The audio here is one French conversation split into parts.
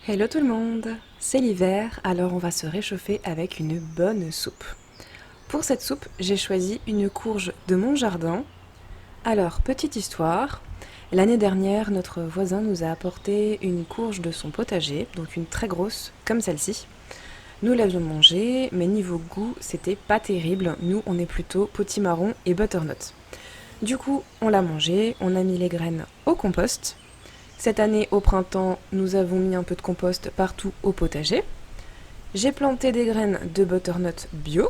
Hello tout le monde, c'est l'hiver, alors on va se réchauffer avec une bonne soupe. Pour cette soupe, j'ai choisi une courge de mon jardin. Alors, petite histoire, l'année dernière, notre voisin nous a apporté une courge de son potager, donc une très grosse, comme celle-ci. Nous l'avions mangée, mais niveau goût, c'était pas terrible. Nous, on est plutôt potimarron et butternut. Du coup, on l'a mangée, on a mis les graines au compost. Cette année, au printemps, nous avons mis un peu de compost partout au potager. J'ai planté des graines de butternut bio.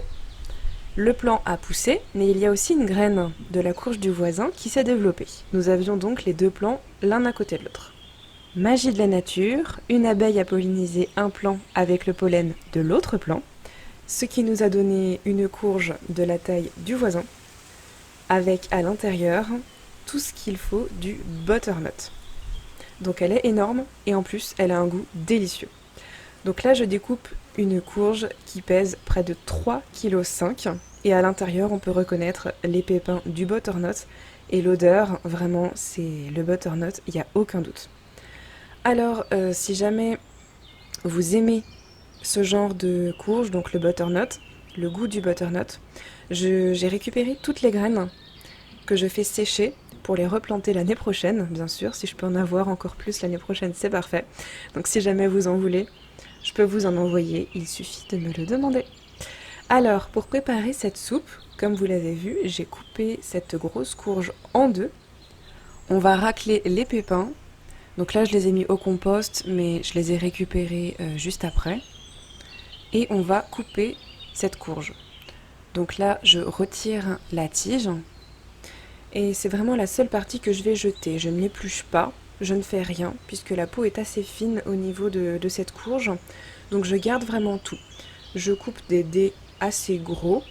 Le plant a poussé, mais il y a aussi une graine de la courge du voisin qui s'est développée. Nous avions donc les deux plants l'un à côté de l'autre. Magie de la nature, une abeille a pollinisé un plant avec le pollen de l'autre plant, ce qui nous a donné une courge de la taille du voisin, avec à l'intérieur tout ce qu'il faut du butternut. Donc elle est énorme et en plus elle a un goût délicieux. Donc là je découpe une courge qui pèse près de 3,5 kg et à l'intérieur on peut reconnaître les pépins du butternut et l'odeur, vraiment c'est le butternut, il n'y a aucun doute. Alors si jamais vous aimez ce genre de courge, donc le butternut, le goût du butternut, j'ai récupéré toutes les graines que je fais sécher pour les replanter l'année prochaine, bien sûr. Si je peux en avoir encore plus l'année prochaine, c'est parfait. Donc si jamais vous en voulez, je peux vous en envoyer, il suffit de me le demander. Alors, pour préparer cette soupe, comme vous l'avez vu, j'ai coupé cette grosse courge en deux. On va racler les pépins. Donc là, je les ai mis au compost, mais je les ai récupérés juste après. Et on va couper cette courge. Donc là, je retire la tige. Et c'est vraiment la seule partie que je vais jeter. Je ne l'épluche pas, je ne fais rien, puisque la peau est assez fine au niveau de cette courge. Donc je garde vraiment tout. Je coupe des dés assez gros.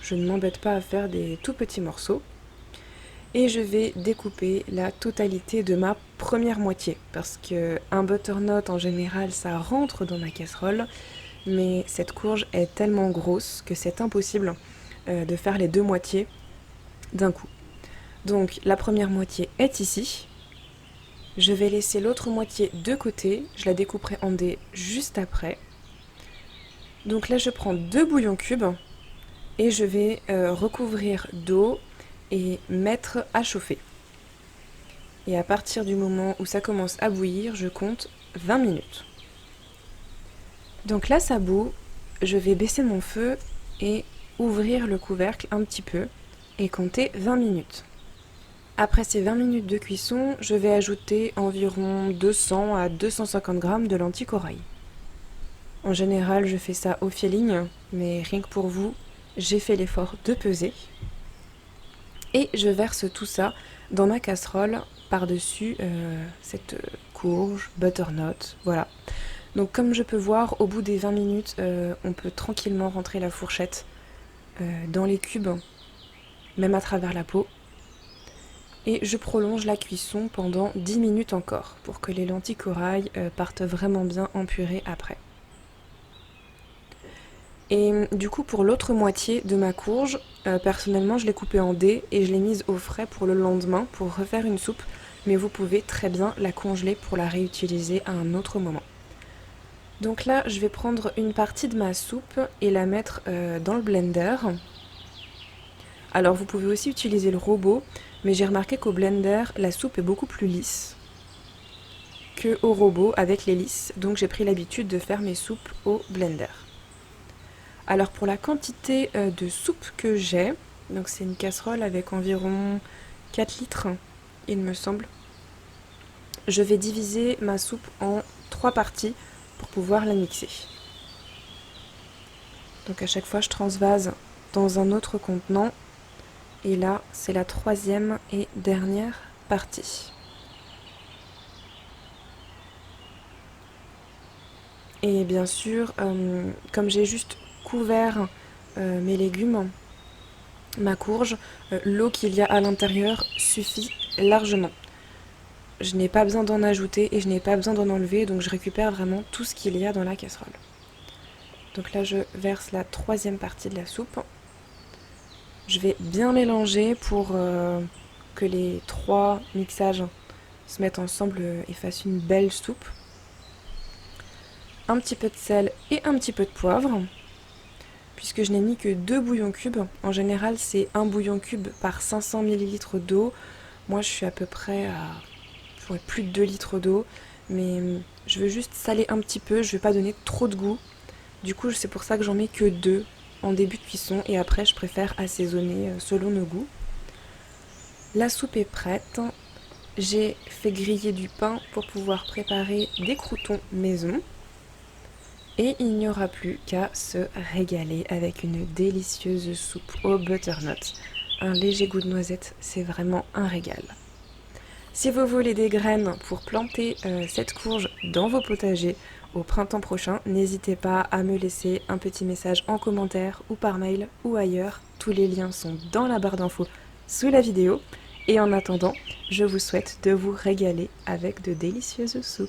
Je ne m'embête pas à faire des tout petits morceaux. Et je vais découper la totalité de ma première moitié. Parce qu'un butternut en général, ça rentre dans ma casserole. Mais cette courge est tellement grosse que c'est impossible de faire les deux moitiés d'un coup. Donc la première moitié est ici. Je vais laisser l'autre moitié de côté. Je la découperai en dés juste après. Donc là je prends 2 bouillons cubes et je vais recouvrir d'eau et mettre à chauffer. Et à partir du moment où ça commence à bouillir, je compte 20 minutes. Donc là ça bout, je vais baisser mon feu et ouvrir le couvercle un petit peu et compter 20 minutes. Après ces 20 minutes de cuisson, je vais ajouter environ 200 à 250 grammes de lentilles corail. En général, je fais ça au feeling, mais rien que pour vous, j'ai fait l'effort de peser. Et je verse tout ça dans ma casserole par-dessus cette courge, butternut, voilà. Donc comme je peux voir, au bout des 20 minutes, on peut tranquillement rentrer la fourchette dans les cubes, même à travers la peau. Et je prolonge la cuisson pendant 10 minutes encore pour que les lentilles corail partent vraiment bien en purée après. Et du coup pour l'autre moitié de ma courge, personnellement je l'ai coupée en dés et je l'ai mise au frais pour le lendemain pour refaire une soupe, mais vous pouvez très bien la congeler pour la réutiliser à un autre moment. Donc là je vais prendre une partie de ma soupe et la mettre dans le blender. Alors vous pouvez aussi utiliser le robot, mais j'ai remarqué qu'au blender, la soupe est beaucoup plus lisse qu'au robot avec l'hélice, donc j'ai pris l'habitude de faire mes soupes au blender. Alors pour la quantité de soupe que j'ai, donc c'est une casserole avec environ 4 litres, il me semble, je vais diviser ma soupe en 3 parties pour pouvoir la mixer. Donc à chaque fois je transvase dans un autre contenant. Et là, c'est la troisième et dernière partie. Et bien sûr, comme j'ai juste couvert mes légumes, ma courge, l'eau qu'il y a à l'intérieur suffit largement. Je n'ai pas besoin d'en ajouter et je n'ai pas besoin d'en enlever, donc je récupère vraiment tout ce qu'il y a dans la casserole. Donc là, je verse la troisième partie de la soupe. Je vais bien mélanger pour que les 3 mixages se mettent ensemble et fassent une belle soupe. un petit peu de sel et un petit peu de poivre, puisque je n'ai mis que 2 bouillons cubes. En général, c'est un bouillon cube par 500 ml d'eau. Moi, je suis à peu près à plus de 2 litres d'eau, mais je veux juste saler un petit peu, je ne vais pas donner trop de goût. Du coup, c'est pour ça que j'en mets que 2 en début de cuisson, et après, je préfère assaisonner selon nos goûts. La soupe est prête. J'ai fait griller du pain pour pouvoir préparer des croûtons maison. Et il n'y aura plus qu'à se régaler avec une délicieuse soupe au butternut. Un léger goût de noisette, c'est vraiment un régal. Si vous voulez des graines pour planter cette courge dans vos potagers au printemps prochain, n'hésitez pas à me laisser un petit message en commentaire ou par mail ou ailleurs. Tous les liens sont dans la barre d'infos sous la vidéo. Et en attendant, je vous souhaite de vous régaler avec de délicieuses soupes.